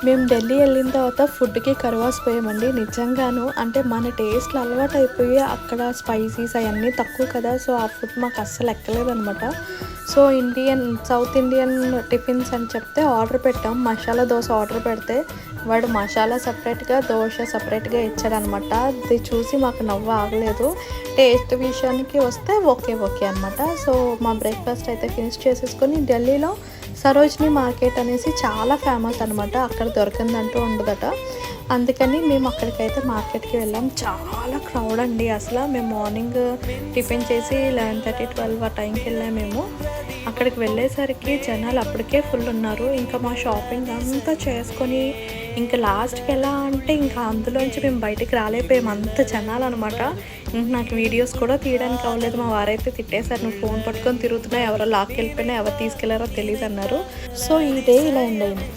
మేము ఢిల్లీ వెళ్ళిన తర్వాత ఫుడ్కి కరువాసిపోయామండి నిజంగాను. అంటే మన టేస్ట్లు అలవాటు అయిపోయి అక్కడ స్పైసీస్ అవన్నీ తక్కువ కదా, సో ఆ ఫుడ్ మాకు అస్సలు ఎక్కలేదనమాట. సో సౌత్ ఇండియన్ టిఫిన్స్ అని చెప్తే ఆర్డర్ పెట్టాం. మసాలా దోశ ఆర్డర్ పెడితే వాడు మసాలా సపరేట్గా, దోశ సపరేట్గా ఇచ్చాడనమాట. అది చూసి మాకు నవ్వు ఆగలేదు. టేస్ట్ విషయానికి వస్తే ఓకే అనమాట. సో మా బ్రేక్ఫాస్ట్ అయితే ఫినిష్ చేసేసుకొని ఢిల్లీలో సరోజిని మార్కెట్ అనేసి చాలా ఫేమస్ అనమాట. అక్కడ దొరికిందంటూ ఉండదట. అందుకని మేము అక్కడికైతే మార్కెట్కి వెళ్ళాం. చాలా క్రౌడ్ అండి అసలు. మేము మార్నింగ్ టిఫిన్ చేసి 11:30, 12 ఆ టైంకి వెళ్ళాము మేము. అక్కడికి వెళ్ళేసరికి జనాలు అప్పటికే ఫుల్ ఉన్నారు. ఇంకా మా షాపింగ్ అంతా చేసుకొని ఇంకా లాస్ట్కి ఎలా అంటే ఇంకా అందులోంచి మేము బయటికి రాలేకపోయాము, అంత జనాలు అనమాట. ఇంక నాకు వీడియోస్ కూడా తీయడానికి అవ్వలేదు. మా వారైతే తిట్టేశారు, నువ్వు ఫోన్ పట్టుకొని తిరుగుతున్నావు, ఎవరో లాక్కెళ్ళిపోయినా ఎవరు తీసుకెళ్లారో తెలియదు అన్నారు. సో ఈ డే ఇలా ఎండ్ అయింది.